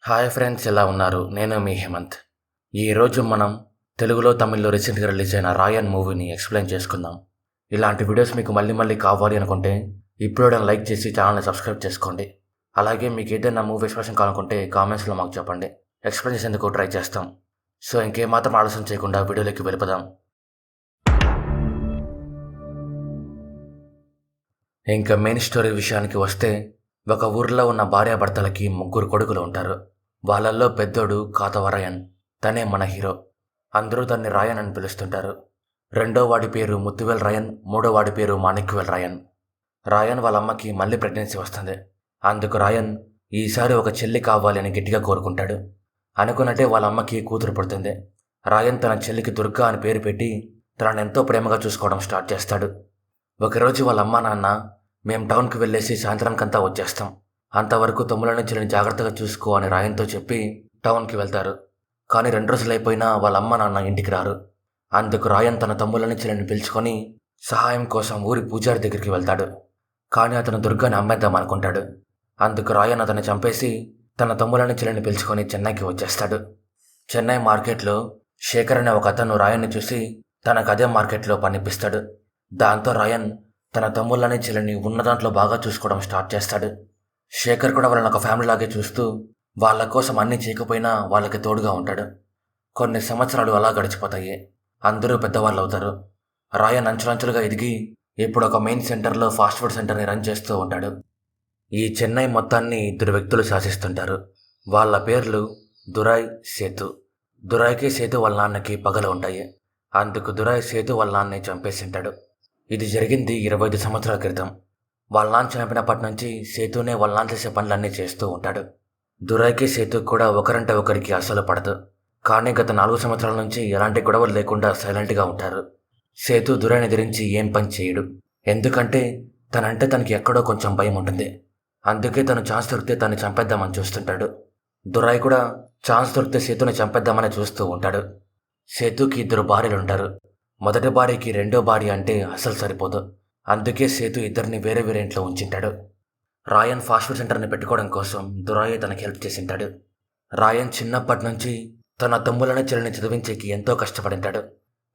Hi friends, ఎలా ఉన్నారు? నేను మీ హేమంత్. ఈరోజు మనం తెలుగులో, తమిళ్లో రీసెంట్గా రిలీజ్ అయిన రాయన్ మూవీని ఎక్స్ప్లెయిన్ చేసుకుందాం. ఇలాంటి వీడియోస్ మీకు మళ్ళీ మళ్ళీ కావాలి అనుకుంటే ఇప్పుడు లైక్ చేసి ఛానల్ని సబ్స్క్రైబ్ చేసుకోండి. అలాగే మీకు ఏదైనా మూవీ ఎక్స్ప్రెషన్ కావాలనుకుంటే కామెంట్స్లో మాకు చెప్పండి. ఎక్స్ప్లెయిన్ చేసేందుకు ట్రై చేస్తాం. సో ఇంకేమాత్రం ఆలస్యం చేయకుండా వీడియోలోకి వెళ్ళిపోదాం. ఇంకా మెయిన్ స్టోరీ విషయానికి వస్తే, ఒక ఊర్లో ఉన్న భార్యాభర్తలకి 3 కొడుకులు ఉంటారు. వాళ్ళల్లో పెద్దోడు కాతవ రాయన్. తనే మన హీరో. అందరూ తన్ని రాయన్ అని పిలుస్తుంటారు. రెండో వాడి పేరు ముత్తువేల్ రాయన్, మూడో వాడి పేరు మాణిక్యవేల్ రాయన్. రాయన్ వాళ్ళ అమ్మకి మళ్ళీ ప్రెగ్నెన్సీ వస్తుంది. అందుకు రాయన్ ఈసారి ఒక చెల్లి కావాలి అని గట్టిగా కోరుకుంటాడు. అనుకున్నట్టే వాళ్ళ అమ్మకి కూతురు పుడుతుంది. రాయన్ తన చెల్లికి దుర్గా అని పేరు పెట్టి తనను ఎంతో ప్రేమగా చూసుకోవడం స్టార్ట్ చేస్తాడు. ఒకరోజు వాళ్ళ అమ్మా నాన్న, మేం టౌన్కి వెళ్ళేసి సాయంత్రానికంతా వచ్చేస్తాం, అంతవరకు తమ్ముళ్ళని చెల్లిని జాగ్రత్తగా చూసుకో అని రాయన్తో చెప్పి టౌన్కి వెళ్తారు. కానీ 2 రోజులు అయిపోయినా వాళ్ళ అమ్మ నాన్న ఇంటికి రారు. అందుకు రాయన్ తన తమ్ముళ్ళని చెల్లిని పిలుచుకొని సహాయం కోసం ఊరి పూజారి దగ్గరికి వెళ్తాడు. కానీ అతను దుర్గాని అమ్మేద్దాం అనుకుంటాడు. అందుకు రాయన్ అతన్ని చంపేసి తన తమ్ముళ్ళని చెల్లిని పిలుచుకొని చెన్నైకి వచ్చేస్తాడు. చెన్నై మార్కెట్లో శేఖర్ అనే ఒక అతను రాయన్ని చూసి తనకు అదే మార్కెట్లో పనిపిస్తాడు. దాంతో రాయన్ తన తమ్ముళ్ళని చెల్లిని ఉన్న దాంట్లో బాగా చూసుకోవడం స్టార్ట్ చేస్తాడు. శేఖర్ కూడా వాళ్ళని ఒక ఫ్యామిలీ లాగే చూస్తూ వాళ్ళ కోసం అన్నీ చేయకపోయినా వాళ్ళకి తోడుగా ఉంటాడు. కొన్ని సంవత్సరాలు అలా గడిచిపోతాయి. అందరూ పెద్దవాళ్ళు అవుతారు. రాయన్ అంచులంచులుగా ఎదిగి ఇప్పుడు ఒక మెయిన్ సెంటర్లో ఫాస్ట్ ఫుడ్ సెంటర్ని రన్ చేస్తూ ఉంటాడు. ఈ చెన్నై మొత్తాన్ని 2 వ్యక్తులు శాసిస్తుంటారు. వాళ్ళ పేర్లు దురాయ్, సేతు. దురాయ్కి సేతు వాళ్ళ నాన్నకి పగలు ఉంటాయి. అందుకు దురాయ్ సేతు వాళ్ళ నాన్నని చంపేసింటాడు. ఇది జరిగింది 25 సంవత్సరాల క్రితం. వాళ్ళ నాన్న చనిపోయినప్పటి నుంచి సేతునే వాళ్ళ నాన్న చేసే పనులన్నీ చేస్తూ ఉంటాడు. దురాయ్కి సేతుకు కూడా ఒకరంటే ఒకరికి అసలు పడదు. కానీ గత 4 సంవత్సరాల నుంచి ఎలాంటి గొడవలు లేకుండా సైలెంట్గా ఉంటారు. సేతు దురాయ్ని ఎదిరించి ఏం పని చేయడు. ఎందుకంటే తనంటే తనకి ఎక్కడో కొంచెం భయం ఉంటుంది. అందుకే తను ఛాన్స్ దొరికితే తను చంపేద్దామని చూస్తుంటాడు. దురాయ్ కూడా ఛాన్స్ దొరికితే సేతుని చంపేద్దామని చూస్తూ ఉంటాడు. సేతుకి 2 భార్యలు ఉంటారు. మొదటి భార్యకి రెండో భార్య అంటే అసలు సరిపోదు. అందుకే సేతు ఇద్దరిని వేరే వేరే ఇంట్లో ఉంచింటాడు. రాయన్ ఫాస్ట్ ఫుడ్ సెంటర్ని పెట్టుకోవడం కోసం దురాయ్ తనకి హెల్ప్ చేసింటాడు. రాయన్ చిన్నప్పటి నుంచి తన తమ్ముళ్ళని చెల్లిని చదివించేకి ఎంతో కష్టపడింటాడు.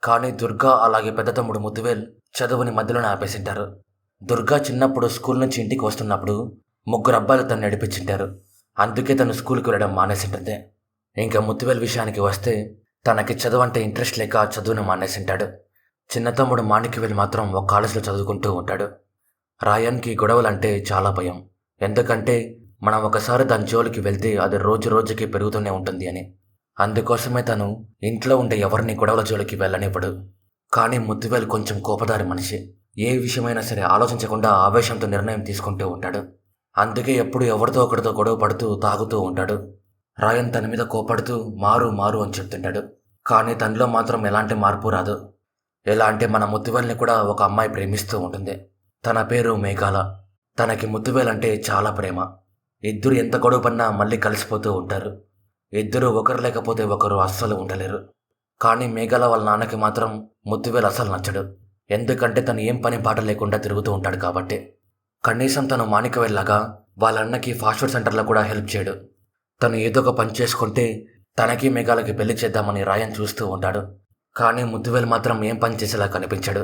కానీ దుర్గా అలాగే పెద్ద తమ్ముడు ముత్తువేల్ చదువుని మధ్యలోనే ఆపేసింటారు. దుర్గా చిన్నప్పుడు స్కూల్ నుంచి ఇంటికి వస్తున్నప్పుడు 3 అబ్బాయిలు తను నడిపించింటారు. అందుకే తను స్కూల్కి వెళ్ళడం మానేసింటుంది. ఇంకా ముత్తువేల్ విషయానికి వస్తే, తనకి చదువు అంటే ఇంట్రెస్ట్ లేక చదువును మానేసింటాడు. చిన్న తమ్ముడు మాణిక్యవేల్ మాత్రం ఒక కాలేజీలో చదువుకుంటూ ఉంటాడు. రాయన్కి గొడవలంటే చాలా భయం. ఎందుకంటే మనం ఒకసారి దాని జోలికి వెళ్తే అది రోజు రోజుకి పెరుగుతూనే ఉంటుంది అని. అందుకోసమే తను ఇంట్లో ఉండే ఎవరిని గొడవల జోలికి వెళ్ళనివ్వడు. కానీ ముత్తువేల్ కొంచెం కోపదారి మనిషి. ఏ విషయమైనా సరే ఆలోచించకుండా ఆవేశంతో నిర్ణయం తీసుకుంటూ ఉంటాడు. అందుకే ఎప్పుడు ఎవరితో ఒకరితో గొడవ పడుతూ తాగుతూ ఉంటాడు. రాయన్ తన మీద కోపడుతూ మారు మారు అని చెప్తుంటాడు. కానీ తనలో మాత్రం ఎలాంటి మార్పు రాదు. ఎలా అంటే మన ముత్తువేల్ని కూడా ఒక అమ్మాయి ప్రేమిస్తూ ఉంటుంది. తన పేరు మేఘాల. తనకి ముత్తువేల్ అంటే చాలా ప్రేమ. ఇద్దరు ఎంత గొడవ పడినా మళ్ళీ కలిసిపోతూ ఉంటారు. ఇద్దరు ఒకరు లేకపోతే ఒకరు అస్సలు ఉండలేరు. కానీ మేఘాల వాళ్ళ నాన్నకి మాత్రం ముత్తువేల్ అస్సలు నచ్చడు. ఎందుకంటే తను ఏం పని పాట లేకుండా తిరుగుతూ ఉంటాడు కాబట్టి. కనీసం తను మాణిక్యవేల్ లాగా వాళ్ళ అన్నకి ఫాస్ట్ ఫుడ్ సెంటర్లో కూడా హెల్ప్ చేయడు. తను ఏదో ఒక పని చేసుకుంటే తనకి మేఘాలకి పెళ్లి చేద్దామని రాయన్ చూస్తూ ఉంటాడు. కానీ ముత్తువేల్ మాత్రం ఏం పని చేసేలా కనిపించాడు.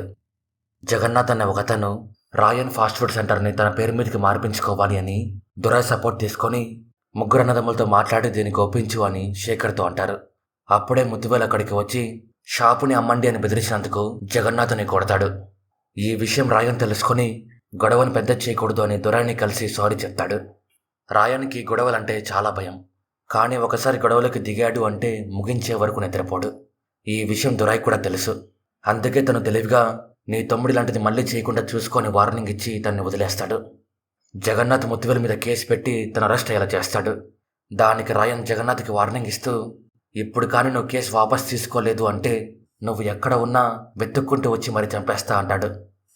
జగన్నాథ్ అనే ఒకతను రాయన్ ఫాస్ట్ ఫుడ్ సెంటర్ని తన పేరు మీదకి మార్పించుకోవాలి అని దురాయ్ సపోర్ట్ తీసుకొని 3 అన్నదమ్ములతో మాట్లాడి దీనికి ఒప్పించు అని శేఖర్తో అంటారు. అప్పుడే ముత్తువేల్ అక్కడికి వచ్చి షాపుని అమ్మండి అని బెదిరించినందుకు జగన్నాథ్ని కొడతాడు. ఈ విషయం రాయన్ తెలుసుకొని గొడవను పెద్ద చేయకూడదు అని దురాయ్ని కలిసి సారీ చెప్తాడు. రాయన్కి గొడవలంటే చాలా భయం. కానీ ఒకసారి గొడవలకి దిగాడు అంటే ముగించే వరకు నిద్రపోడు. ఈ విషయం దురాయ్ కూడా తెలుసు. అందుకే తను తెలివిగా నీ తమ్ముడి లాంటిది మళ్ళీ చేయకుండా చూసుకొని వార్నింగ్ ఇచ్చి తన్ని వదిలేస్తాడు. జగన్నాథ్ ముత్తువేల్ మీద కేసు పెట్టి తన అరెస్ట్ అయ్యేలా చేస్తాడు. దానికి రాయన్ జగన్నాథ్కి వార్నింగ్ ఇస్తూ, ఇప్పుడు కానీ నువ్వు కేసు వాపస్ తీసుకోలేదు అంటే నువ్వు ఎక్కడ ఉన్నా వెతుక్కుంటూ వచ్చి మరి చంపేస్తా అంటాడు.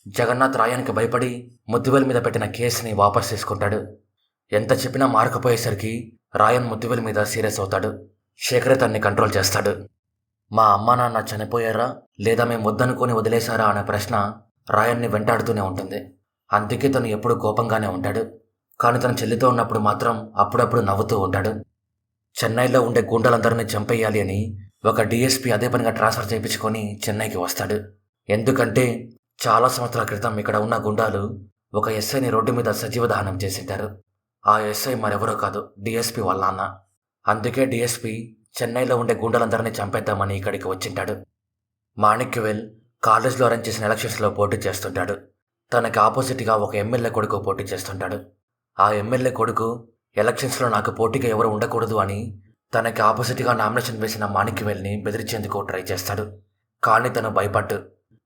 జగన్నాథ్ రాయన్కి భయపడి ముత్తువేల్ మీద పెట్టిన కేసుని వాపస్ తీసుకుంటాడు. ఎంత చెప్పినా మారకపోయేసరికి రాయన్ ముత్తువేల్ మీద సీరియస్ అవుతాడు. శేఖర్ తన్ని కంట్రోల్ చేస్తాడు. మా అమ్మా నాన్న చనిపోయారా లేదా మేము వద్దనుకొని వదిలేశారా అనే ప్రశ్న రాయన్ని వెంటాడుతూనే ఉంటుంది. అందుకే తను ఎప్పుడూ కోపంగానే ఉంటాడు. కానీ తన చెల్లితో ఉన్నప్పుడు మాత్రం అప్పుడప్పుడు నవ్వుతూ ఉంటాడు. చెన్నైలో ఉండే గూండాలందరినీ చంపేయాలి అని ఒక డీఎస్పీ అదే పనిగా ట్రాన్స్ఫర్ చేయించుకొని చెన్నైకి వస్తాడు. ఎందుకంటే చాలా సంవత్సరాల క్రితం ఇక్కడ ఉన్న గుండాలు ఒక ఎస్ఐని రోడ్డు మీద సజీవ దహనం చేసింటారు. ఆ ఎస్ఐ మరెవరో కాదు, డీఎస్పీ వాళ్ళ నాన్న. అందుకే డీఎస్పీ చెన్నైలో ఉండే గూండాలందరినీ చంపేద్దామని ఇక్కడికి వచ్చింటాడు. మాణిక్యవేల్ కాలేజ్లో అరేంజ్ చేసిన ఎలక్షన్స్లో పోటీ చేస్తుంటాడు. తనకి ఆపోజిట్గా ఒక ఎమ్మెల్యే కొడుకు పోటీ చేస్తుంటాడు. ఆ ఎమ్మెల్యే కొడుకు ఎలక్షన్స్లో నాకు పోటీగా ఎవరు ఉండకూడదు అని తనకి ఆపోజిట్గా నామినేషన్ వేసిన మాణిక్యవేల్ని బెదిరించేందుకు ట్రై చేస్తాడు. కానీ తను భయపడ్డు.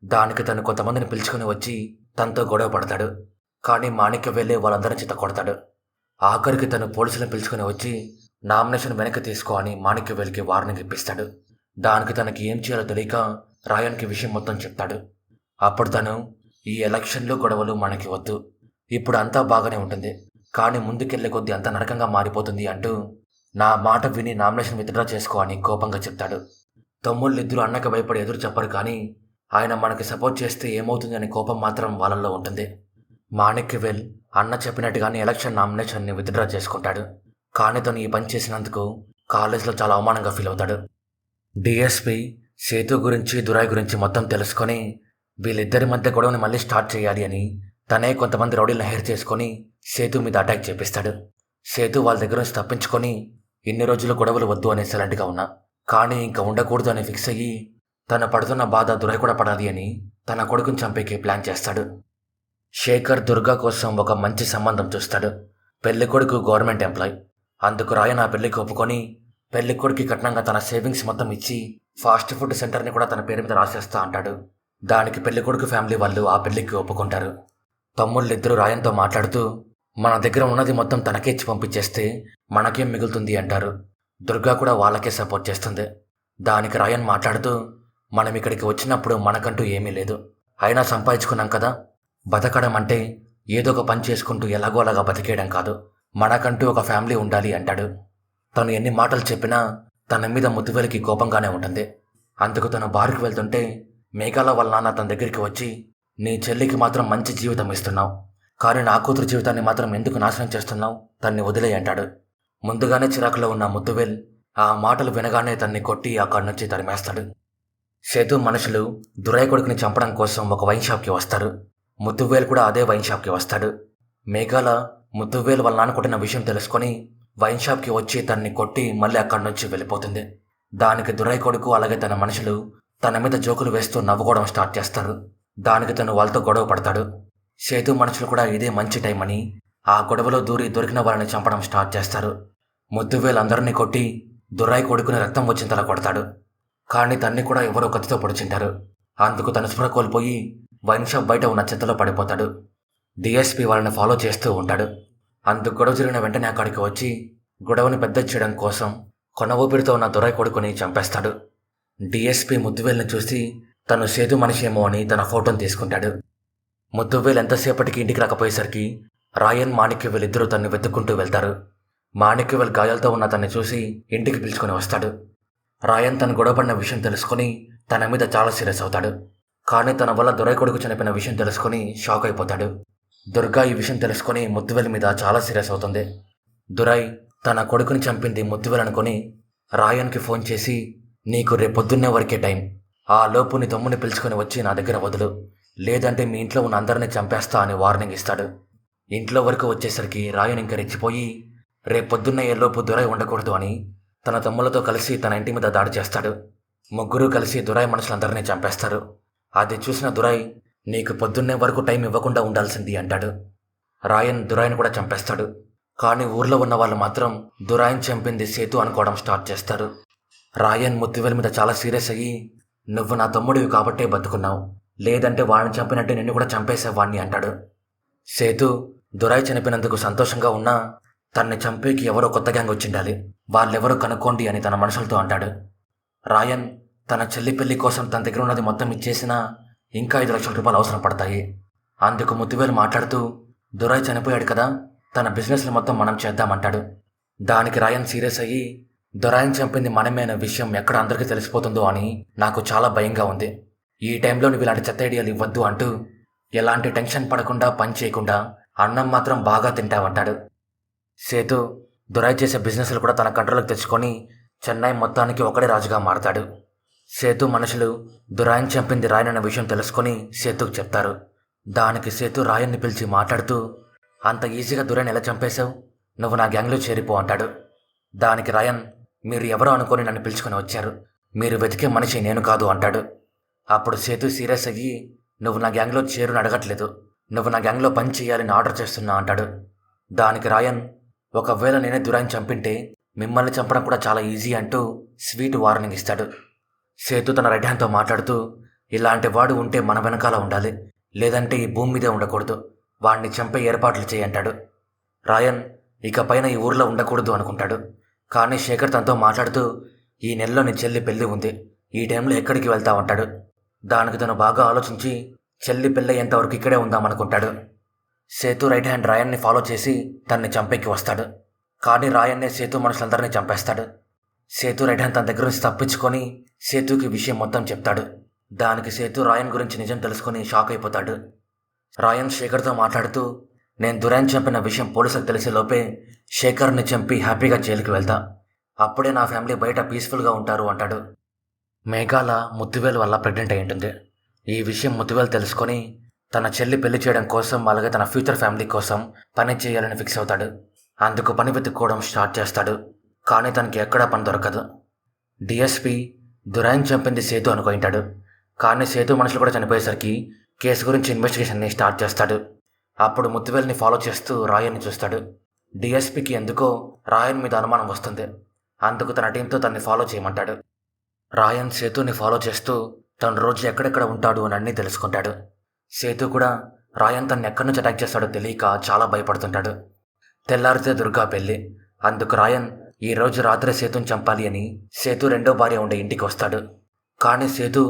దానికి తను కొంతమందిని పిలుచుకుని వచ్చి తనతో గొడవ పడతాడు. కానీ మాణిక్యవేలే వాళ్ళందరినీ చిత్త కొడతాడు. ఆఖరికి తను పోలీసులను పిలుచుకుని వచ్చి నామినేషన్ వెనక్కి తీసుకో అని మాణిక్యవేల్కి వార్నింగ్ ఇప్పిస్తాడు. దానికి తనకి ఏం చేయాలో తెలియక రాయన్కి విషయం మొత్తం చెప్తాడు. అప్పుడు తను, ఈ ఎలక్షన్లు గొడవలు మనకి వద్దు, ఇప్పుడు అంతా బాగానే ఉంటుంది, కానీ ముందుకెళ్లే కొద్దీ అంత నరకంగా మారిపోతుంది అంటూ నా మాట విని నామినేషన్ విత్డ్రా చేసుకో అని కోపంగా చెప్తాడు. తమ్ముళ్ళిద్దరూ అన్నకి భయపడి ఎదురు చెప్పరు, కానీ ఆయన మనకి సపోర్ట్ చేస్తే ఏమవుతుంది అనే కోపం మాత్రం వాళ్ళల్లో ఉంటుంది. మాణిక్యవేల్ అన్న చెప్పినట్టుగానే ఎలక్షన్ నామినేషన్ని విత్డ్రా చేసుకుంటాడు. కానీ తను ఈ పని చేసినందుకు కాలేజ్లో చాలా అవమానంగా ఫీల్ అవుతాడు. డిఎస్పీ సేతు గురించి దురాయ్ గురించి మొత్తం తెలుసుకొని వీళ్ళిద్దరి మధ్య గొడవని మళ్ళీ స్టార్ట్ చేయాలి అని తనే కొంతమంది రౌడీలను హైర్ చేసుకొని సేతు మీద అటాక్ చేపిస్తాడు. సేతు వాళ్ళ దగ్గర నుంచి తప్పించుకొని ఇన్ని రోజులు గొడవలు వద్దు అనే సైలెంట్గా ఉన్నా, కానీ ఇంకా ఉండకూడదు అని ఫిక్స్ అయ్యి తన పడుతున్న బాధ దురాయ్ కూడా పడాలి అని తన కొడుకుని చంపేకి ప్లాన్ చేస్తాడు. శేఖర్ దుర్గా కోసం ఒక మంచి సంబంధం చూస్తాడు. పెళ్ళికొడుకు గవర్నమెంట్ ఎంప్లాయ్. అందుకు రాయన్ ఆ పెళ్లికి ఒప్పుకొని పెళ్ళికొడుకి కట్నంగా తన సేవింగ్స్ మొత్తం ఇచ్చి ఫాస్ట్ ఫుడ్ సెంటర్ని కూడా తన పేరు మీద రాసేస్తా అంటాడు. దానికి పెళ్ళికొడుకు ఫ్యామిలీ వాళ్ళు ఆ పెళ్లికి ఒప్పుకుంటారు. తమ్ముళ్ళిద్దరూ రాయన్తో మాట్లాడుతూ మన దగ్గర ఉన్నది మొత్తం తనకే ఇచ్చి పంపించేస్తే మనకేం మిగులుతుంది అంటారు. దుర్గా కూడా వాళ్ళకే సపోర్ట్ చేస్తుంది. దానికి రాయన్ మాట్లాడుతూ మనం ఇక్కడికి వచ్చినప్పుడు మనకంటూ ఏమీ లేదు, అయినా సంపాదించుకున్నాం కదా, బతకడం అంటే ఏదో ఒక పని చేసుకుంటూ ఎలాగో అలాగా బతికేయడం కాదు, మనకంటూ ఒక ఫ్యామిలీ ఉండాలి అంటాడు. తను ఎన్ని మాటలు చెప్పినా తన మీద ముద్దువేలికి కోపంగానే ఉంటుంది. అందుకు తను బారుకు వెళ్తుంటే మేఘాల వాళ్ళ నాన్న తన దగ్గరికి వచ్చి నీ చెల్లికి మాత్రం మంచి జీవితం ఇస్తున్నావు, కానీ నా కూతురు జీవితాన్ని మాత్రం ఎందుకు నాశనం చేస్తున్నావు, తన్ని వదిలే అంటాడు. ముందుగానే చిరాకులో ఉన్న ముద్దువేల్ ఆ మాటలు వినగానే తన్ని కొట్టి అక్కడి నుంచి తరిమేస్తాడు. సేతు మనుషులు దురాయ్ కొడుకుని చంపడం కోసం ఒక వైన్ షాప్కి వస్తారు. ముద్దువేల్ కూడా అదే వైన్ షాప్కి వస్తాడు. మేఘాల ముద్దువేల్ వాళ్ళ నాన్న కొట్టిన విషయం తెలుసుకొని వైన్ షాప్కి వచ్చి తన్ని కొట్టి మళ్ళీ అక్కడి నుంచి వెళ్ళిపోతుంది. దానికి దురాయ్ కొడుకు అలాగే తన మనుషులు తన మీద జోకులు వేస్తూ నవ్వుకోవడం స్టార్ట్ చేస్తారు. దానికి తను వాళ్ళతో గొడవ పడతాడు. సేతు మనుషులు కూడా ఇదే మంచి టైం అని ఆ గొడవలో దూరి దొరికిన వాళ్ళని చంపడం స్టార్ట్ చేస్తారు. ముద్దువేల్ అందరినీ కొట్టి దురాయ్ కొడుకుని రక్తం వచ్చింతలా కొడతాడు. కానీ తన్ని కూడా ఎవరో కత్తితో పొడిచింటారు. అందుకు తన స్పృహ కోల్పోయి వైన్ షాప్ బయట ఉన్న చెత్తలో పడిపోతాడు. డిఎస్పీ వాళ్ళని ఫాలో చేస్తూ ఉంటాడు. అందుకు గొడవ జరిగిన వెంటనే అక్కడికి వచ్చి గొడవని పెద్ద చేయడం కోసం కొన ఊపిరితో ఉన్న దురాయ్ కొడుకుని చంపేస్తాడు. డిఎస్పీ ముద్దువేల్ని చూసి తను సేతు మనిషి ఏమో అని తన ఫోటోని తీసుకుంటాడు. ముద్దువేల్ ఎంతసేపటికి ఇంటికి రాకపోయేసరికి రాయన్ మాణిక్యవేల్ ఇద్దరూ తన్ని వెతుక్కుంటూ వెళ్తారు. మాణిక్యవేల్ గాయాలతో ఉన్న తన్ని చూసి ఇంటికి పిలుచుకొని వస్తాడు. రాయన్ తను గొడవపడిన విషయం తెలుసుకొని తన మీద చాలా సీరియస్ అవుతాడు. కానీ తన వల్ల దురాయ్ కొడుకు చనిపోయిన విషయం తెలుసుకొని షాక్ అయిపోతాడు. దుర్గా ఈ విషయం తెలుసుకొని ముద్దువేల్ మీద చాలా సీరియస్ అవుతుంది. దురాయ్ తన కొడుకుని చంపింది ముద్దువేల్ అనుకొని రాయన్కి ఫోన్ చేసి నీకు రేపొద్దున్నే వరకే టైం, ఆ లోపు నీ తమ్ముని పిలుచుకొని వచ్చి నా దగ్గర వదులు, లేదంటే మీ ఇంట్లో ఉన్న అందరినీ చంపేస్తా అని వార్నింగ్ ఇస్తాడు. ఇంట్లో వరకు వచ్చేసరికి రాయన్ ఇంకా రెచ్చిపోయి రేపొద్దున్నే ఏలోపు దురాయ్ ఉండకూడదు అని తన తమ్ములతో కలిసి తన ఇంటి మీద దాడి చేస్తాడు. ముగ్గురు కలిసి దురాయ్ మనుషులందరినీ చంపేస్తారు. అది చూసిన దురాయ్ నీకు పొద్దున్నే వరకు టైం ఇవ్వకుండా ఉండాల్సింది అంటాడు. రాయన్ దురాయ్ని కూడా చంపేస్తాడు. కానీ ఊర్లో ఉన్న వాళ్ళు మాత్రం దురాయ్ని చంపింది సేతు అనుకోవడం స్టార్ట్ చేస్తారు. రాయన్ ముద్దువేల్ మీద చాలా సీరియస్ అయ్యి నువ్వు నా తమ్ముడివి కాబట్టే బతుకున్నావు, లేదంటే వాడిని చంపినట్టే నిన్ను కూడా చంపేసేవాడిని అంటాడు. సేతు దురాయ్ చనిపోయినందుకు సంతోషంగా ఉన్నా తన్ని చంపేకి ఎవరో కొత్త గ్యాంగ్ వచ్చిండాలి, వాళ్ళెవరో కనుక్కోండి అని తన మనుషులతో అంటాడు. రాయన్ తన చెల్లి పెళ్లి కోసం తన దగ్గర ఉన్నది మొత్తం ఇచ్చేసినా ఇంకా 5 లక్షల రూపాయలు అవసరం పడతాయి. అందుకు ముద్దువేల్ మాట్లాడుతూ దురాయ్ చనిపోయాడు కదా, తన బిజినెస్లు మొత్తం మనం చేద్దామంటాడు. దానికి రాయన్ సీరియస్ అయ్యి దురాయ్ని చంపింది మనమే అనే విషయం ఎక్కడ అందరికీ తెలిసిపోతుందో అని నాకు చాలా భయంగా ఉంది, ఈ టైంలో నువ్వు ఇలాంటి చెత్త ఐడియాలు ఇవ్వద్దు అంటూ ఎలాంటి టెన్షన్ పడకుండా పని చేయకుండా అన్నం మాత్రం బాగా తింటావంటాడు. సేతు దురాయ్ చేసే బిజినెస్లు కూడా తన కంట్రోల్కి తెచ్చుకొని చెన్నై మొత్తానికి ఒకడే రాజుగా మారతాడు. సేతు మనుషులు దురాయన్ చంపింది రాయన్ అనే విషయం తెలుసుకొని సేతుకు చెప్తారు. దానికి సేతు రాయన్ని పిలిచి మాట్లాడుతూ, అంత ఈజీగా దురాయన్ ఎలా చంపేశావు, నువ్వు నా గ్యాంగ్లో చేరిపో అంటాడు. దానికి రాయన్, మీరు ఎవరో అనుకొని నన్ను పిలుచుకొని వచ్చారు, మీరు వెతికే మనిషి నేను కాదు అంటాడు. అప్పుడు సేతు సీరియస్ అయ్యి, నువ్వు నా గ్యాంగ్లో చేరుని అడగట్లేదు, నువ్వు నా గ్యాంగ్లో పని చేయాలని ఆర్డర్ చేస్తున్నా అంటాడు. దానికి రాయన్, ఒకవేళ నేనే దురాయన్ చంపింటే మిమ్మల్ని చంపడం కూడా చాలా ఈజీ అంటూ స్వీట్ వార్నింగ్ ఇస్తాడు. సేతు తన రైట్ హ్యాండ్తో మాట్లాడుతూ, ఇలాంటి వాడు ఉంటే మన వెనకాల ఉండాలి, లేదంటే ఈ భూమి మీదే ఉండకూడదు, వాడిని చంపే ఏర్పాట్లు చేయంటాడు. రాయన్ ఇక పైన ఈ ఊర్లో ఉండకూడదు అనుకుంటాడు. కానీ శేఖర్ తనతో మాట్లాడుతూ, ఈ నెలలో నీ చెల్లి పెళ్ళి ఉంది, ఈ టైంలో ఎక్కడికి వెళ్తావంటాడు. దానికి తను బాగా ఆలోచించి చెల్లి పెళ్ళి ఎంతవరకు ఇక్కడే ఉందామనుకుంటాడు. సేతు రైట్ హ్యాండ్ రాయన్ని ఫాలో చేసి తన్ని చంపేకి వస్తాడు. కానీ రాయన్నే సేతు మనుషులందరినీ చంపేస్తాడు. సేతు రైట్ హ్యాండ్ తన దగ్గర నుంచి తప్పించుకొని సేతుకి విషయం మొత్తం చెప్తాడు. దానికి సేతు రాయన్ గురించి నిజం తెలుసుకొని షాక్ అయిపోతాడు. రాయన్ శేఖర్తో మాట్లాడుతూ, నేను దురాయన్ చంపిన విషయం పోలీసులకు తెలిసే లోపే శేఖర్ని చంపి హ్యాపీగా జైలుకి వెళ్తా, అప్పుడే నా ఫ్యామిలీ బయట పీస్ఫుల్గా ఉంటారు అంటాడు. మేఘాల ముత్తువేలు వల్ల ప్రెగ్నెంట్ అయి ఉంటుంది. ఈ విషయం ముత్తువేలు తెలుసుకొని తన చెల్లి పెళ్లి చేయడం కోసం, అలాగే తన ఫ్యూచర్ ఫ్యామిలీ కోసం పని చేయాలని ఫిక్స్ అవుతాడు. అందుకు పని వెతుక్కోవడం స్టార్ట్ చేస్తాడు. కానీ తనకి ఎక్కడా పని దొరకదు. డిఎస్పి దురాయన్ చంపింది సేతు అనుకుంటాడు. కానీ సేతు మనుషులు కూడా చనిపోయేసరికి కేసు గురించి ఇన్వెస్టిగేషన్ని స్టార్ట్ చేస్తాడు. అప్పుడు ముత్తువేల్ని ఫాలో చేస్తూ రాయన్ని చూస్తాడు. డిఎస్పికి ఎందుకో రాయన్ మీద అనుమానం వస్తుంది. అందుకు తన టీంతో తనని ఫాలో చేయమంటాడు. రాయన్ సేతుని ఫాలో చేస్తూ తను రోజు ఎక్కడెక్కడ ఉంటాడు అని అన్నీ తెలుసుకుంటాడు. సేతు కూడా రాయన్ తనని ఎక్కడి నుంచి అటాక్ చేస్తాడో తెలియక చాలా భయపడుతుంటాడు. తెల్లారితే దుర్గా పెళ్ళి. అందుకు రాయన్ ఈ రోజు రాత్రే సేతుని చంపాలి అని సేతు రెండో భార్య ఉండే ఇంటికి వస్తాడు. కానీ సేతు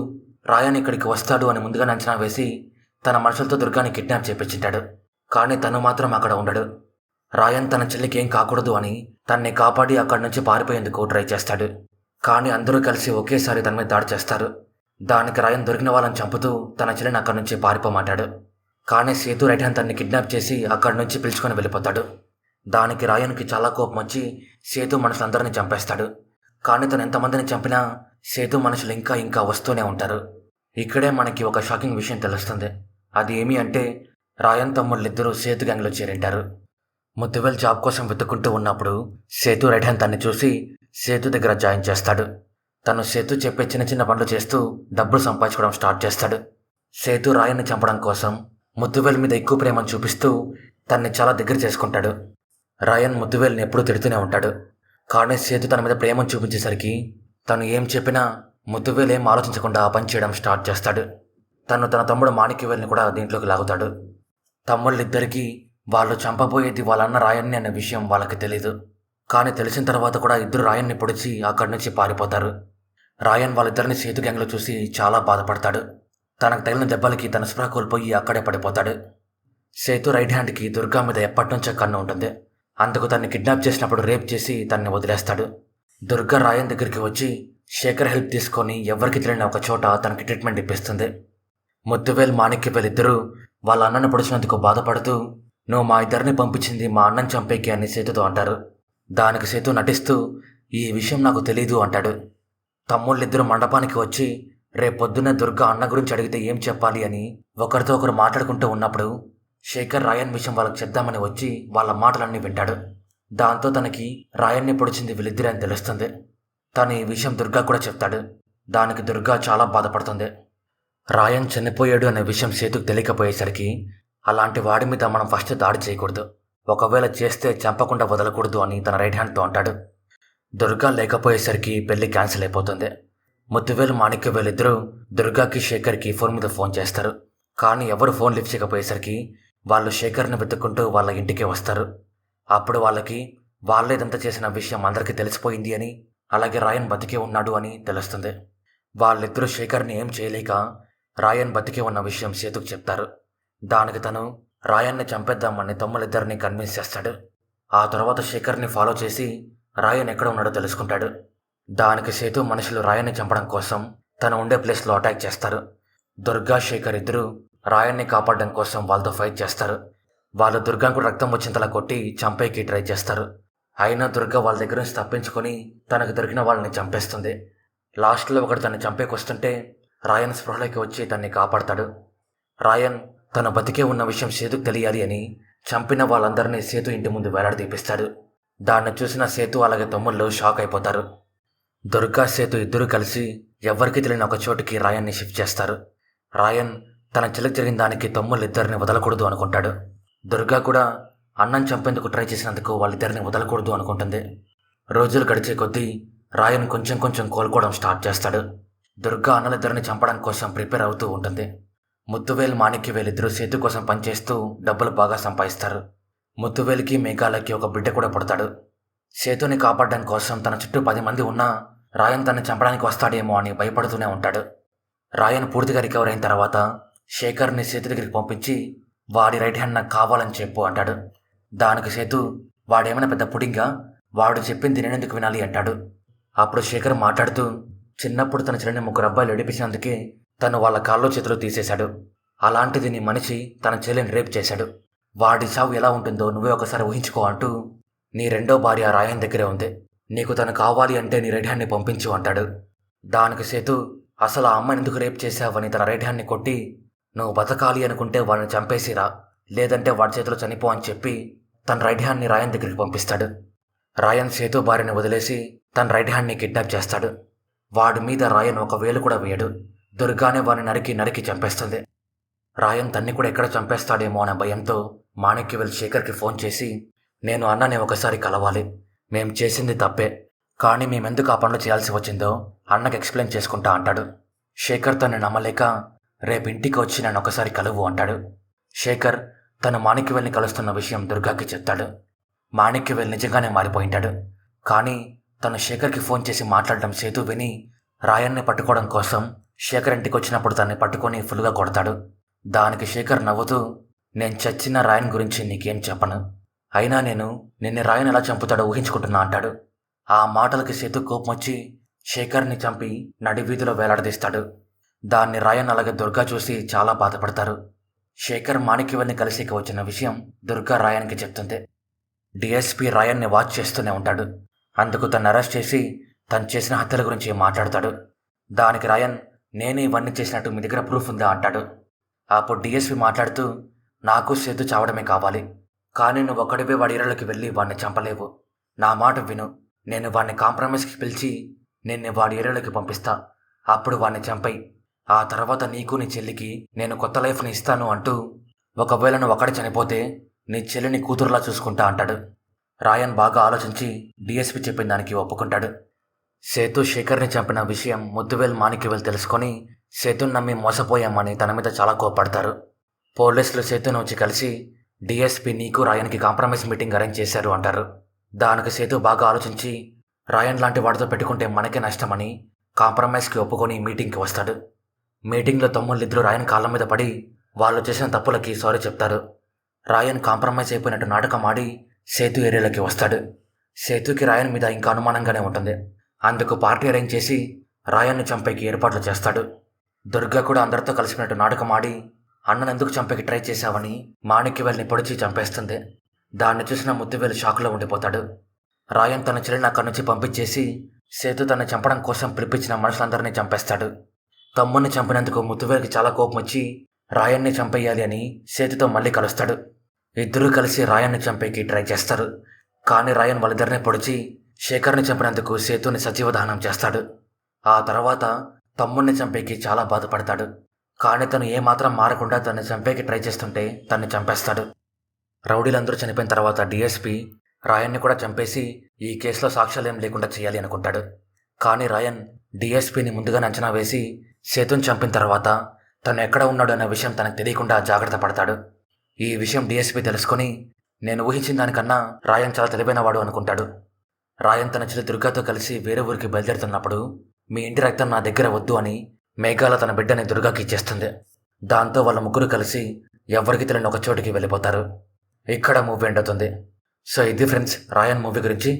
రాయన్ ఇక్కడికి వస్తాడు అని ముందుగానే అంచనా వేసి తన మనుషులతో దుర్గాని కిడ్నాప్ చేపించింటాడు. కానీ తను మాత్రం అక్కడ ఉండడు. రాయన్ తన చెల్లికి ఏం కాకూడదు అని తన్ని కాపాడి అక్కడి నుంచి పారిపోయేందుకు ట్రై చేస్తాడు. కానీ అందరూ కలిసి ఒకేసారి తన మీద దాడి చేస్తారు. దానికి రాయన్ దొరికిన వాళ్ళని చంపుతూ తన చెల్లిని అక్కడి నుంచి పారిపోమంటాడు. కానీ సేతు రైట్ హ్యాండ్ తన్ని కిడ్నాప్ చేసి అక్కడి నుంచి పిలుచుకొని వెళ్ళిపోతాడు. దానికి రాయన్కి చాలా కోపం వచ్చి సేతు మనుషులందరినీ చంపేస్తాడు. కానీ తను ఎంతమందిని చంపినా సేతు మనుషులు ఇంకా ఇంకా వస్తూనే ఉంటారు. ఇక్కడే మనకి ఒక షాకింగ్ విషయం తెలుస్తుంది. అది ఏమి అంటే రాయన్ తమ్ముళ్ళిద్దరూ సేతు గ్యాంగ్లో చేరింటారు. ముత్తువేల్ జాబ్ కోసం వెతుక్కుంటూ ఉన్నప్పుడు సేతు రైట్ హ్యాండ్ తన్ని చూసి సేతు దగ్గర జాయిన్ చేస్తాడు. తను సేతు చెప్పే చిన్న చిన్న పనులు చేస్తూ డబ్బులు సంపాదించుకోవడం స్టార్ట్ చేస్తాడు. సేతు రాయన్ని చంపడం కోసం ముత్తువేల్ మీద ఎక్కువ ప్రేమను చూపిస్తూ తన్ని చాలా దగ్గర చేసుకుంటాడు. రాయన్ ముత్తువేల్ని ఎప్పుడూ తిడుతూనే ఉంటాడు. కానీ సేతు తన మీద ప్రేమను చూపించేసరికి తను ఏం చెప్పినా ముత్తువేల్ ఏం ఆలోచించకుండా ఆ పని చేయడం స్టార్ట్ చేస్తాడు. తను తన తమ్ముడు మాణిక్యవేల్ని కూడా దీంట్లోకి లాగుతాడు. తమ్ముళ్ళిద్దరికీ వాళ్ళు చంపబోయేది వాళ్ళన్న రాయన్ని అనే విషయం వాళ్ళకి తెలీదు. కానీ తెలిసిన తర్వాత కూడా ఇద్దరు రాయన్ని పొడిచి అక్కడి నుంచి పారిపోతారు. రాయన్ వాళ్ళిద్దరిని సేతు గ్యాంగ్లో చూసి చాలా బాధపడతాడు. తనకు తగిలిన దెబ్బలకి తన స్పృహ కోల్పోయి అక్కడే పడిపోతాడు. సేతు రైట్ హ్యాండ్కి దుర్గా మీద ఎప్పటినుంచో కన్ను ఉంటుంది. అందుకు తన్ని కిడ్నాప్ చేసినప్పుడు రేప్ చేసి తన్ని వదిలేస్తాడు. దుర్గా రాయన్ దగ్గరికి వచ్చి శేఖర్ హెల్ప్ తీసుకొని ఎవరికి తెలియని ఒక చోట తనకి ట్రీట్మెంట్ ఇప్పిస్తుంది. ముత్తువేల్ మాణిక్యవేల్ ఇద్దరు వాళ్ళ అన్నను పొడిచినందుకు బాధపడుతూ, నువ్వు మా ఇద్దరిని పంపించింది మా అన్నను చంపేకి అని సేతుతో అంటారు. దానికి సేతు నటిస్తూ, ఈ విషయం నాకు తెలీదు అంటాడు. తమ్ముళ్ళిద్దరూ మండపానికి వచ్చి రేపొద్దునే దుర్గా అన్న గురించి అడిగితే ఏం చెప్పాలి అని ఒకరితో ఒకరు మాట్లాడుకుంటూ ఉన్నప్పుడు శేఖర్ రాయన్ విషయం వాళ్ళకి చెప్దామని వచ్చి వాళ్ళ మాటలన్నీ వింటాడు. దాంతో తనకి రాయన్ని పొడిచింది వీళ్ళిద్దరే అని తెలుస్తుంది. తను ఈ విషయం దుర్గా కూడా చెప్తాడు. దానికి దుర్గా చాలా బాధపడుతుంది. రాయన్ చనిపోయాడు అనే విషయం సేతుకు తెలియకపోయేసరికి అలాంటి వాడి మీద మనం ఫస్ట్ దాడి చేయకూడదు, ఒకవేళ చేస్తే చంపకుండా వదలకూడదు అని తన రైట్ హ్యాండ్తో అంటాడు. దుర్గా లేకపోయేసరికి పెళ్లి క్యాన్సిల్ అయిపోతుంది. ముత్తువేలు మాణిక్యవేలు ఇద్దరు దుర్గాకి శేఖర్కి ఫోన్ మీద ఫోన్ చేస్తారు. కానీ ఎవరు ఫోన్ లిఫ్ట్ చేయకపోయేసరికి వాళ్ళు శేఖర్ని వెతుక్కుంటూ వాళ్ళ ఇంటికే వస్తారు. అప్పుడు వాళ్ళకి వాళ్ళే ఇదంతా చేసిన విషయం అందరికీ తెలిసిపోయింది అని, అలాగే రాయన్ బతికే ఉన్నాడు అని తెలుస్తుంది. వాళ్ళిద్దరూ శేఖర్ని ఏం చేయలేక రాయన్ బతికే ఉన్న విషయం సేతుకు చెప్తారు. దానికి తను రాయన్ని చంపేద్దామని తమ్ముళ్ళిద్దరిని కన్విన్స్ చేస్తాడు. ఆ తర్వాత శేఖర్ని ఫాలో చేసి రాయన్ ఎక్కడ ఉన్నాడో తెలుసుకుంటాడు. దానికి సేతు మనుషులు రాయన్ని చంపడం కోసం తను ఉండే ప్లేస్లో అటాక్ చేస్తారు. దుర్గా శేఖర్ ఇద్దరు రాయన్ని కాపాడడం కోసం వాళ్ళతో ఫైట్ చేస్తారు. వాళ్ళు దుర్గాకు రక్తం వచ్చేంతలా కొట్టి చంపేకి ట్రై చేస్తారు. అయినా దుర్గ వాళ్ళ దగ్గర నుంచి తప్పించుకొని తనకు దొరికిన వాళ్ళని చంపేస్తుంది. లాస్ట్లో ఒకడు తనని చంపేకొస్తుంటే రాయన్ స్పృహలోకి వచ్చి తన్ని కాపాడతాడు. రాయన్ తన బతికే ఉన్న విషయం సేతుకు తెలియాలి అని చంపిన వాళ్ళందరినీ సేతు ఇంటి ముందు వేలాడదీపిస్తాడు. దాన్ని చూసిన సేతు అలాగే తమ్ముళ్ళు షాక్ అయిపోతారు. దుర్గా సేతు ఇద్దరూ కలిసి ఎవ్వరికీ తెలియని ఒక చోటుకి రాయన్ని షిఫ్ట్ చేస్తారు. రాయన్ తన చెల్లికి జరిగిన దానికి తమ్ముళ్ళిద్దరిని వదలకూడదు అనుకుంటాడు. దుర్గా కూడా అన్నం చంపేందుకు ట్రై చేసినందుకు వాళ్ళిద్దరిని వదలకూడదు అనుకుంటుంది. రోజులు గడిచే కొద్దీ రాయన్ కొంచెం కొంచెం కోలుకోవడం స్టార్ట్ చేస్తాడు. దుర్గా అన్నలిద్దరిని చంపడం కోసం ప్రిపేర్ అవుతూ ఉంటుంది. ముత్తువేల్ మాణిక్యవేల్ ఇద్దరు సేతు కోసం పనిచేస్తూ డబ్బులు బాగా సంపాదిస్తారు. ముత్తువేలికి మేఘాలకి ఒక బిడ్డ కూడా పుడతాడు. సేతుని కాపాడడం కోసం తన చుట్టూ 10 మంది ఉన్నా రాయన్ తనని చంపడానికి వస్తాడేమో అని భయపడుతూనే ఉంటాడు. రాయన్ పూర్తిగా రికవర్ అయిన తర్వాత శేఖర్ని సేతు దగ్గరికి పంపించి వాడి రైట్ హ్యాండ్ నాకు కావాలని చెప్పు అంటాడు. దానికి సేతు వాడేమైనా పెద్ద పుడింగా, వాడు చెప్పింది నేనెందుకు వినాలి అంటాడు. అప్పుడు శేఖర్ మాట్లాడుతూ చిన్నప్పుడు తన చెల్లిని 3 అబ్బాయిలు ఏడిపించినందుకే తను వాళ్ళ కాళ్ళు చేతులు తీసేశాడు. అలాంటిది నీ మనిషి తన చెల్లిని రేప్ చేశాడు. వాడి చావు ఎలా ఉంటుందో నువ్వే ఒకసారి ఊహించుకో అంటూ నీ రెండో భార్య రాయన్ దగ్గరే ఉంది. నీకు తను కావాలి అంటే నీ రైట్ హ్యాండ్ని పంపించు అంటాడు. దానికి సేతు అసలు ఆ అమ్మాయిని ఎందుకు రేప్ చేశావని తన రైట్ హ్యాండ్ని కొట్టి నువ్వు బతకాలి అనుకుంటే వాడిని చంపేసిరా, లేదంటే వాడి చేతిలో చనిపో అని చెప్పి తన రైట్ హ్యాండ్ని రాయన్ దగ్గరికి పంపిస్తాడు. రాయన్ సేతు భార్యని వదిలేసి తన రైట్ హ్యాండ్ని కిడ్నాప్ చేస్తాడు. వాడి మీద రాయన్ ఒక వేలు కూడా వేయడు. దుర్గానే వాడిని నరికి చంపేస్తుంది. రాయన్ తన్ని కూడా ఎక్కడ చంపేస్తాడేమో అనే భయంతో మాణిక్యవేల్ శేఖర్కి ఫోన్ చేసి నేను అన్నని ఒకసారి కలవాలి, మేం చేసింది తప్పే, కానీ మేమెందుకు ఆ పనులు చేయాల్సి వచ్చిందో అన్నకి ఎక్స్ప్లెయిన్ చేసుకుంటా అంటాడు. శేఖర్ తనని నమ్మలేక రేపు ఇంటికి వచ్చి నన్ను ఒకసారి కలువు అంటాడు. శేఖర్ తన మాణిక్యవేల్ని కలుస్తున్న విషయం దుర్గాకి చెప్తాడు. మాణిక్యవేల్ నిజంగానే మారిపోయింటాడు. కానీ తను శేఖర్కి ఫోన్ చేసి మాట్లాడడం సేతు విని రాయన్ని పట్టుకోవడం కోసం శేఖర్ ఇంటికి వచ్చినప్పుడు తనని పట్టుకొని ఫుల్గా కొడతాడు. దానికి శేఖర్ నవ్వుతూ నేను చచ్చిన రాయన్ గురించి నీకేం చెప్పను, అయినా నేను నిన్ను రాయన్ ఎలా చంపుతాడో ఊహించుకుంటున్నా అంటాడు. ఆ మాటలకి సేతు కోపం వచ్చి శేఖర్ని చంపి నడి వీధిలో వేలాడదీస్తాడు. దాన్ని రాయన్ అలాగే దుర్గా చూసి చాలా బాధపడతారు. శేఖర్ మాణిక్యవేల్ని కలిసికి వచ్చిన విషయం దుర్గా రాయన్కి చెప్తుంది. డిఎస్పీ రాయన్ని వాచ్ చేస్తూనే ఉంటాడు. అందుకు తను అరెస్ట్ చేసి తను చేసిన హత్యల గురించి మాట్లాడతాడు. దానికి రాయన్ నేనే ఇవన్నీ చేసినట్టు మీ దగ్గర ప్రూఫ్ ఉందా అంటాడు. అప్పుడు డిఎస్పీ మాట్లాడుతూ నాకు సేతు చావడమే కావాలి, కానీ నువ్వు ఒక్కడివే వాడి ఏరియాలోకి వెళ్ళి వాడిని చంపలేవు. నా మాట విను, నేను వాడిని కాంప్రమైజ్కి పిలిచి నిన్ను వాడి ఏరియాలోకి పంపిస్తా, అప్పుడు వాడిని చంపై, ఆ తర్వాత నీకు నీ చెల్లికి నేను కొత్త లైఫ్ని ఇస్తాను అంటూ ఒకవేళ నువ్వు ఒక్కడే చనిపోతే నీ చెల్లిని కూతురులా చూసుకుంటా అంటాడు. రాయన్ బాగా ఆలోచించి డిఎస్పీ చెప్పిన దానికి ఒప్పుకుంటాడు. సేతు శేఖర్ని చంపిన విషయం ముత్తువేల్ మాణిక్యవేల్ తెలుసుకొని సేతుని నమ్మి మోసపోయామని తన మీద చాలా కోపడతారు. పోలీసులు సేతును వచ్చి కలిసి డిఎస్పీ నీకు రాయన్కి కాంప్రమైజ్ మీటింగ్ అరేంజ్ చేశారు అంటారు. దానికి సేతు బాగా ఆలోచించి రాయన్ లాంటి వాడితో పెట్టుకుంటే మనకే నష్టమని కాంప్రమైజ్కి ఒప్పుకొని మీటింగ్కి వస్తాడు. మీటింగ్లో తమ్ముళ్ళిద్దరూ రాయన్ కాళ్ళ మీద పడి వాళ్ళు చేసిన తప్పులకి సారీ చెప్తారు. రాయన్ కాంప్రమైజ్ అయిపోయినట్టు నాటకం ఆడి సేతు ఏరియాలోకి వస్తాడు. సేతుకి రాయన్ మీద ఇంకా అనుమానంగానే ఉంటుంది. అందుకు పార్టీ అరేంజ్ చేసి రాయన్ను చంపేకి ఏర్పాట్లు చేస్తాడు. దుర్గా కూడా అందరితో కలిసినట్టు నాటకం ఆడి అన్నను ఎందుకు చంపేకి ట్రై చేశావని మాణిక్యవేల్ని పొడిచి చంపేస్తుంది. దాన్ని చూసిన ముత్తువేల్ షాక్లో ఉండిపోతాడు. రాయన్ తన చెల్లిని అక్కడి నుంచి పంపించేసి సేతు తనని చంపడం కోసం పిలిపించిన మనుషులందరినీ చంపేస్తాడు. తమ్ముడిని చంపినందుకు ముత్తువేల్కి చాలా కోపం వచ్చి రాయన్ని చంపేయాలి అని సేతుతో మళ్ళీ కలుస్తాడు. ఇద్దరూ కలిసి రాయన్ని చంపేకి ట్రై చేస్తారు. కానీ రాయన్ వాళ్ళిద్దరినీ పొడిచి శేఖర్ని చంపినందుకు సేతుని సజీవదహనం చేస్తాడు. ఆ తర్వాత తమ్ముడిని చంపేకి చాలా బాధపడతాడు. కానీ తను ఏమాత్రం మారకుండా తనని చంపేకి ట్రై చేస్తుంటే తన్ని చంపేస్తాడు. రౌడీలందరూ చనిపోయిన తర్వాత డిఎస్పీ రాయన్ని కూడా చంపేసి ఈ కేసులో సాక్ష్యాలేం లేకుండా చేయాలి అనుకుంటాడు. కానీ రాయన్ డిఎస్పీని ముందుగానే అంచనా వేసి సేతుని చంపిన తర్వాత తను ఎక్కడ ఉన్నాడు అనే విషయం తనకు తెలియకుండా జాగ్రత్త పడతాడు. ఈ విషయం డిఎస్పీ తెలుసుకొని నేను ఊహించిన దానికన్నా రాయన్ చాలా తెలివైనవాడు అనుకుంటాడు. రాయన్ తన చెల్లి దుర్గాతో కలిసి వేరే ఊరికి బయలుదేరుతున్నప్పుడు మీ ఇంటి రక్తం నా దగ్గర వద్దు అని మేఘాల తన బిడ్డని దుర్గాకి ఇచ్చేస్తుంది. దాంతో వాళ్ళ ముగ్గురు కలిసి ఎవరికి తెలియని ఒక చోటికి వెళ్ళిపోతారు. ఇక్కడ మూవీ ఎండ్ అవుతుంది. సో ఇది ఫ్రెండ్స్ రాయన్ మూవీ గురించి.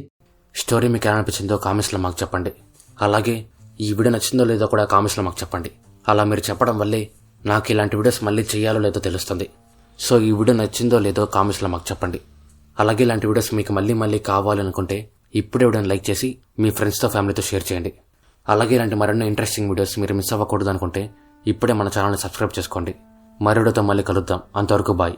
స్టోరీ మీకు ఎలా అనిపించిందో కామెంట్స్లో మాకు చెప్పండి. అలాగే ఈ వీడియో నచ్చిందో లేదో కూడా కామెంట్స్లో మాకు చెప్పండి. అలా మీరు చెప్పడం వల్లే నాకు ఇలాంటి వీడియోస్ మళ్ళీ చేయాలో లేదో తెలుస్తుంది. సో ఈ వీడియో నచ్చిందో లేదో కామెంట్స్లో మాకు చెప్పండి. అలాగే ఇలాంటి వీడియోస్ మీకు మళ్ళీ మళ్ళీ కావాలనుకుంటే ఇప్పుడే వీడియోని లైక్ చేసి మీ ఫ్రెండ్స్తో ఫ్యామిలీతో షేర్ చేయండి. అలాగే ఇలాంటి మరెన్నో ఇంట్రెస్టింగ్ వీడియోస్ మీరు మిస్ అవ్వకూడదు అనుకుంటే ఇప్పుడే మన ఛానల్ని సబ్స్క్రైబ్ చేసుకోండి. మరో వీడియోతో మళ్ళీ కలుద్దాం. అంతవరకు బాయ్.